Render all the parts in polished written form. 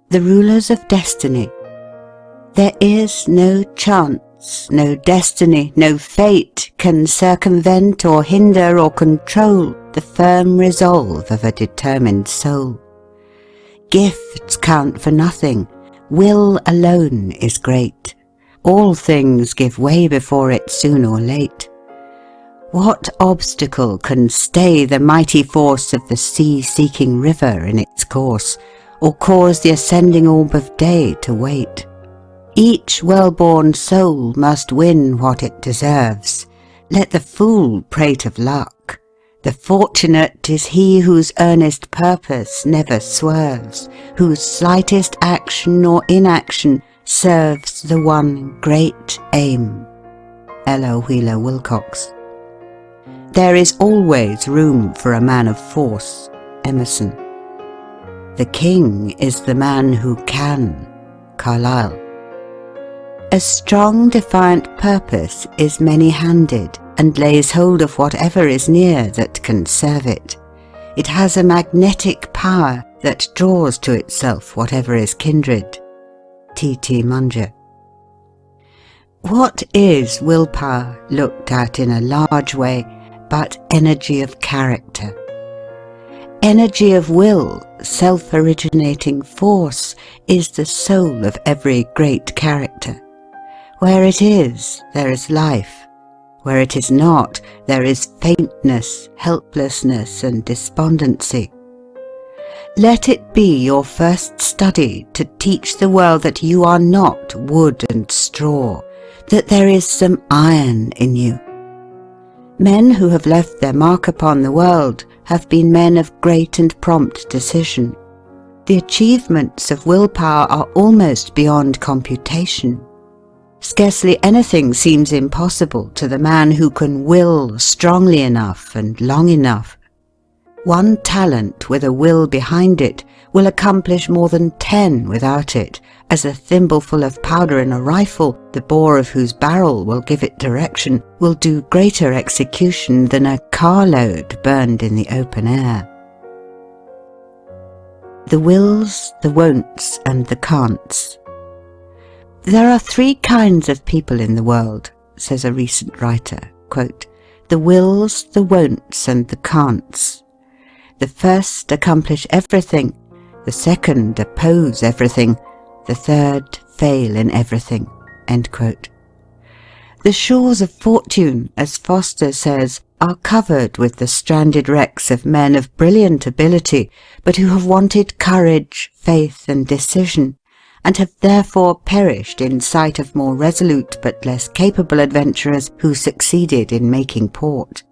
the rulers of destiny. There is no chance, no destiny, no fate can circumvent or hinder or control the firm resolve of a determined soul. Gifts count for nothing, will alone is great. All things give way before it soon or late. What obstacle can stay the mighty force of the sea-seeking river in its course, or cause the ascending orb of day to wait? Each well-born soul must win what it deserves. Let the fool prate of luck. The fortunate is he whose earnest purpose never swerves, whose slightest action or inaction serves the one great aim. Ella Wheeler Wilcox. There is always room for a man of force. Emerson. The king is the man who can. Carlyle. A strong, defiant purpose is many-handed, and lays hold of whatever is near that can serve it. It has a magnetic power that draws to itself whatever is kindred. T. Munger. What is willpower looked at in a large way but energy of character? Energy of will, self-originating force, is the soul of every great character. Where it is, there is life. Where it is not, there is faintness, helplessness, and despondency. Let it be your first study to teach the world that you are not wood and straw, that there is some iron in you. Men who have left their mark upon the world have been men of great and prompt decision. The achievements of willpower are almost beyond computation. Scarcely anything seems impossible to the man who can will strongly enough and long enough. One talent with a will behind it will accomplish more than 10 without it, as a thimbleful of powder in a rifle, the bore of whose barrel will give it direction, will do greater execution than a carload burned in the open air. The wills, the won'ts, and the can'ts. There are 3 kinds of people in the world, says a recent writer, quote, the wills, the won'ts, and the can'ts. The first accomplish everything, the second oppose everything, the third fail in everything. End quote. The shores of fortune, as Foster says, are covered with the stranded wrecks of men of brilliant ability, but who have wanted courage, faith, and decision, and have therefore perished in sight of more resolute but less capable adventurers who succeeded in making port.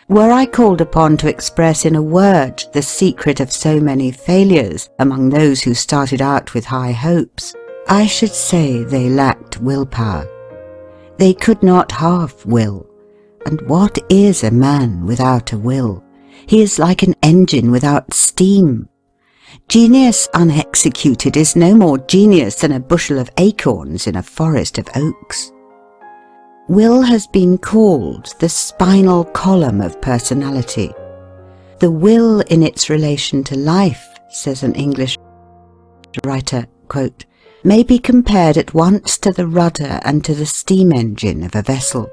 Were I called upon to express in a word the secret of so many failures among those who started out with high hopes, I should say they lacked willpower. They could not half will. And what is a man without a will? He is like an engine without steam. Genius unexecuted is no more genius than a bushel of acorns in a forest of oaks. Will has been called the spinal column of personality. The will in its relation to life, says an English writer, quote, may be compared at once to the rudder and to the steam engine of a vessel,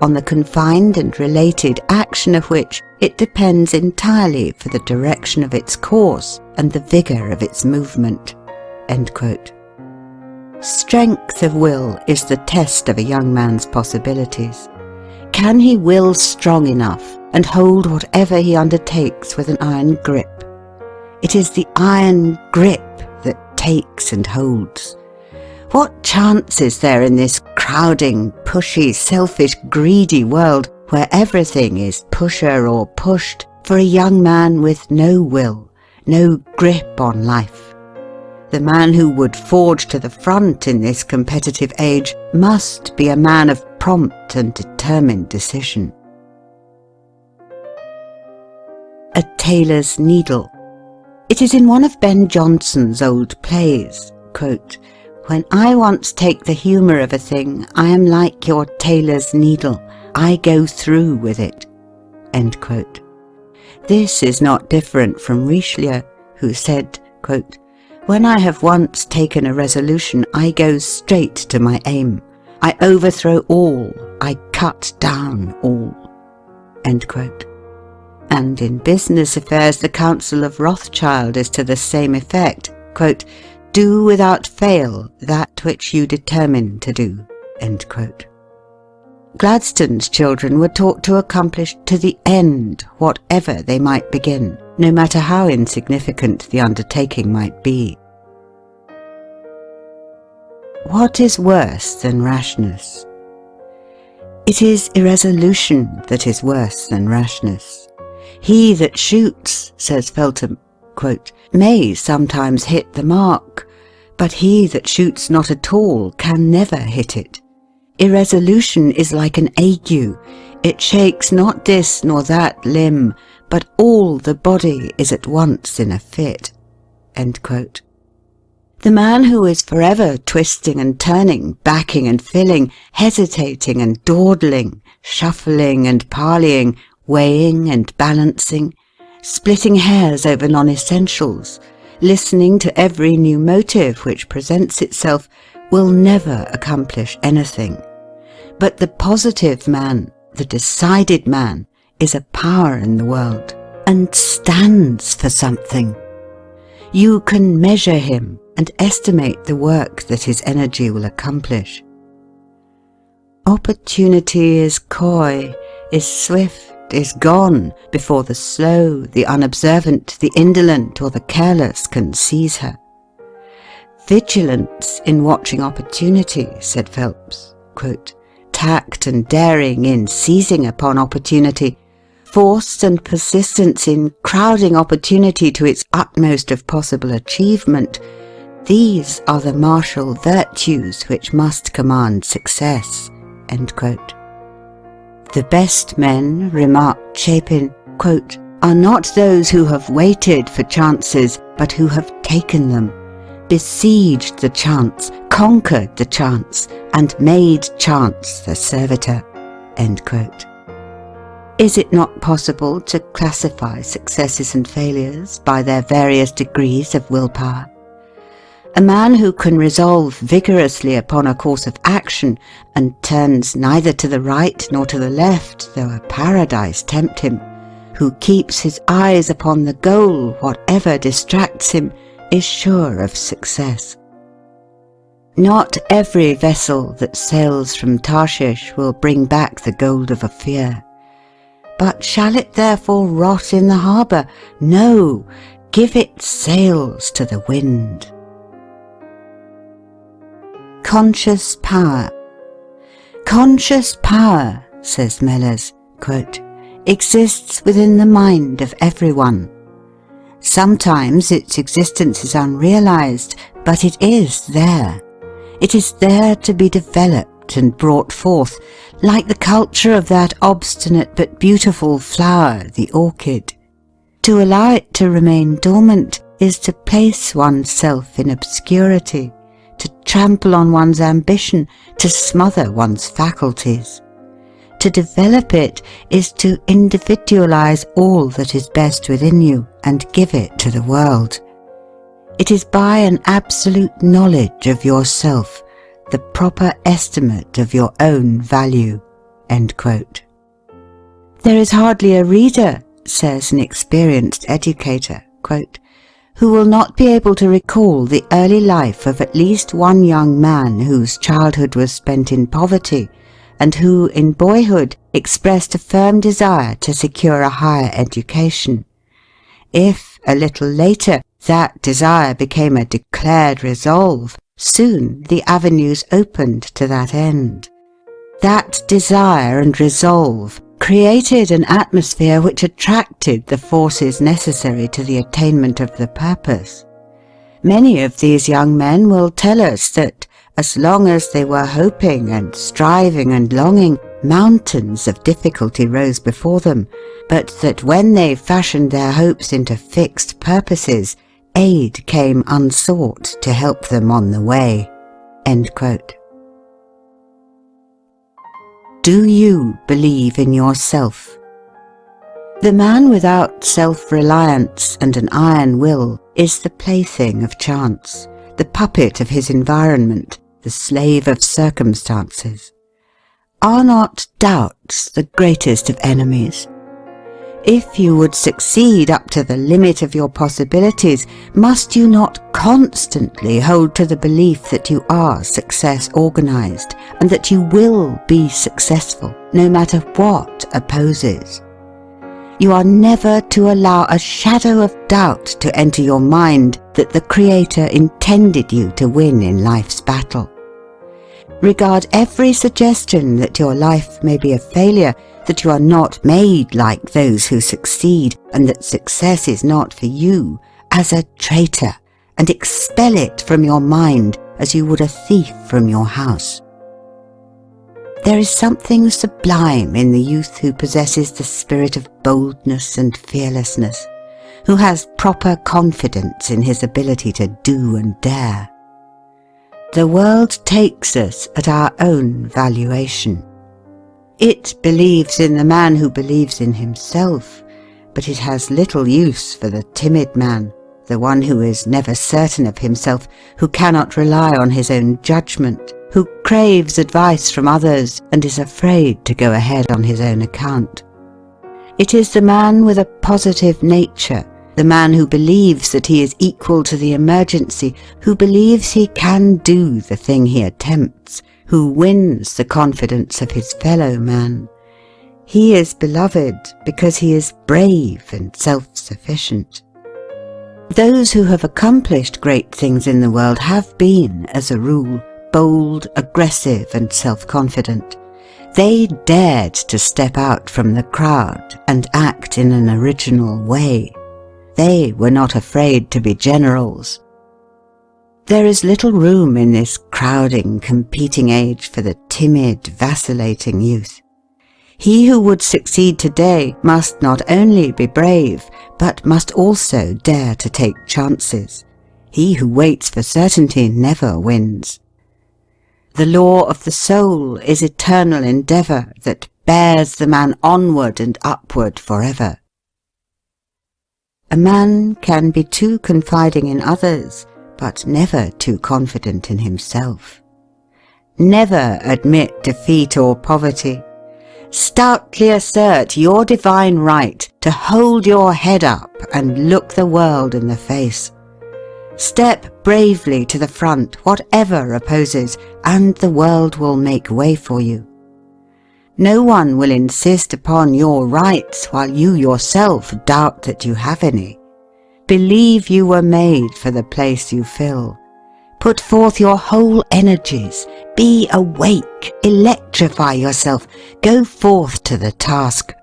on the confined and related action of which it depends entirely for the direction of its course and the vigour of its movement. End quote. Strength of will is the test of a young man's possibilities. Can he will strong enough and hold whatever he undertakes with an iron grip? It is the iron grip that takes and holds. What chance is there in this crowding, pushy, selfish, greedy world where everything is pusher or pushed for a young man with no will, no grip on life? The man who would forge to the front in this competitive age must be a man of prompt and determined decision. A tailor's needle. It is in one of Ben Jonson's old plays, quote, when I once take the humour of a thing, I am like your tailor's needle. I go through with it. End quote. This is not different from Richelieu, who said, quote, When I have once taken a resolution, I go straight to my aim. I overthrow all. I cut down all." End quote. And in business affairs, the Council of Rothschild is to the same effect. Quote, "Do without fail that which you determine to do." End quote. Gladstone's children were taught to accomplish to the end whatever they might begin, no matter how insignificant the undertaking might be. What is worse than rashness? It is irresolution that is worse than rashness. "He that shoots," says Feltham, quote, "may sometimes hit the mark, but he that shoots not at all can never hit it. Irresolution is like an ague. It shakes not this nor that limb, but all the body is at once in a fit." End quote. The man who is forever twisting and turning, backing and filling, hesitating and dawdling, shuffling and parleying, weighing and balancing, splitting hairs over non-essentials, listening to every new motive which presents itself, will never accomplish anything. But the positive man, the decided man, is a power in the world and stands for something. You can measure him and estimate the work that his energy will accomplish. Opportunity is coy, is swift, is gone before the slow, the unobservant, the indolent, or the careless can seize her. "Vigilance in watching opportunity," said Phelps, quote, "tact and daring in seizing upon opportunity, force and persistence in crowding opportunity to its utmost of possible achievement, these are the martial virtues which must command success." End quote. "The best men," remarked Chapin, quote, "are not those who have waited for chances, but who have taken them, besieged the chance, conquered the chance, and made chance the servitor." End quote. Is it not possible to classify successes and failures by their various degrees of willpower? A man who can resolve vigorously upon a course of action and turns neither to the right nor to the left, though a paradise tempt him, who keeps his eyes upon the goal, whatever distracts him, is sure of success. Not every vessel that sails from Tarshish will bring back the gold of Ophir. But shall it therefore rot in the harbour? No, give it sails to the wind. Conscious power. "Conscious power," says Mellers, quote, "exists within the mind of everyone. Sometimes its existence is unrealized, but it is there. It is there to be developed and brought forth, like the culture of that obstinate but beautiful flower, the orchid. To allow it to remain dormant is to place oneself in obscurity, to trample on one's ambition, to smother one's faculties. To develop it is to individualize all that is best within you and give it to the world. It is by an absolute knowledge of yourself, the proper estimate of your own value." End quote. "There is hardly a reader," says an experienced educator, quote, "who will not be able to recall the early life of at least one young man whose childhood was spent in poverty, and who in boyhood expressed a firm desire to secure a higher education. If, a little later, that desire became a declared resolve, soon the avenues opened to that end. That desire and resolve created an atmosphere which attracted the forces necessary to the attainment of the purpose. Many of these young men will tell us that, as long as they were hoping and striving and longing, mountains of difficulty rose before them, but that when they fashioned their hopes into fixed purposes, aid came unsought to help them on the way." End quote. Do you believe in yourself? The man without self-reliance and an iron will is the plaything of chance, the puppet of his environment, the slave of circumstances. Are not doubts the greatest of enemies? If you would succeed up to the limit of your possibilities, must you not constantly hold to the belief that you are success organized and that you will be successful, no matter what opposes? You are never to allow a shadow of doubt to enter your mind that the Creator intended you to win in life's battle. Regard every suggestion that your life may be a failure, that you are not made like those who succeed, and that success is not for you, as a traitor, and expel it from your mind as you would a thief from your house. There is something sublime in the youth who possesses the spirit of boldness and fearlessness, who has proper confidence in his ability to do and dare. The world takes us at our own valuation. It believes in the man who believes in himself, but it has little use for the timid man, the one who is never certain of himself, who cannot rely on his own judgment, who craves advice from others and is afraid to go ahead on his own account. It is the man with a positive nature, the man who believes that he is equal to the emergency, who believes he can do the thing he attempts, who wins the confidence of his fellow man. He is beloved because he is brave and self-sufficient. Those who have accomplished great things in the world have been, as a rule, bold, aggressive, and self-confident. They dared to step out from the crowd and act in an original way. They were not afraid to be generals. There is little room in this crowding, competing age for the timid, vacillating youth. He who would succeed today must not only be brave, but must also dare to take chances. He who waits for certainty never wins. The law of the soul is eternal endeavor that bears the man onward and upward forever. A man can be too confiding in others, but never too confident in himself. Never admit defeat or poverty. Stoutly assert your divine right to hold your head up and look the world in the face. Step bravely to the front, whatever opposes, and the world will make way for you. No one will insist upon your rights while you yourself doubt that you have any. Believe you were made for the place you fill. Put forth your whole energies. Be awake. Electrify yourself. Go forth to the task.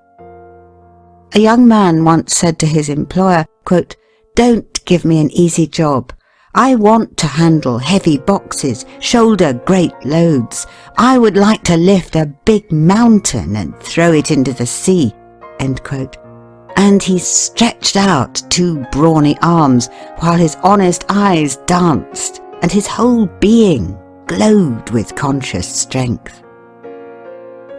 A young man once said to his employer, quote, "Don't give me an easy job. I want to handle heavy boxes, shoulder great loads. I would like to lift a big mountain and throw it into the sea." End quote. And he stretched out two brawny arms while his honest eyes danced and his whole being glowed with conscious strength.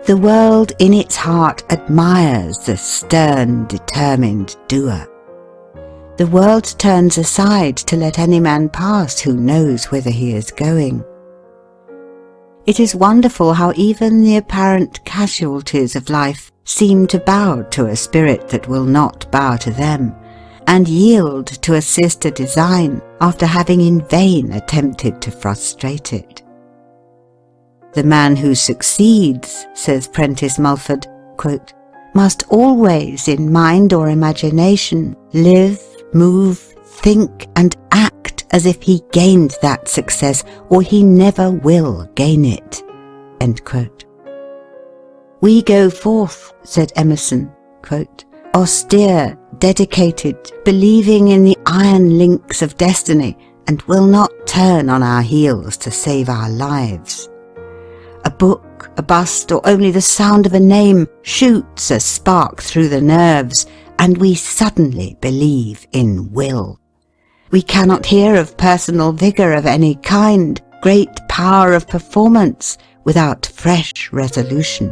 The world in its heart admires the stern, determined doer. The world turns aside to let any man pass who knows whither he is going. It is wonderful how even the apparent casualties of life seem to bow to a spirit that will not bow to them, and yield to assist a design after having in vain attempted to frustrate it. The man who succeeds, says Prentice Mulford, quote, "must always in mind or imagination live, move, think, and act as if he gained that success, or he never will gain it." End quote. "We go forth," said Emerson, quote, "austere, dedicated, believing in the iron links of destiny, and will not turn on our heels to save our lives. A book, a bust, or only the sound of a name shoots a spark through the nerves, and we suddenly believe in will. We cannot hear of personal vigour of any kind, great power of performance, without fresh resolution.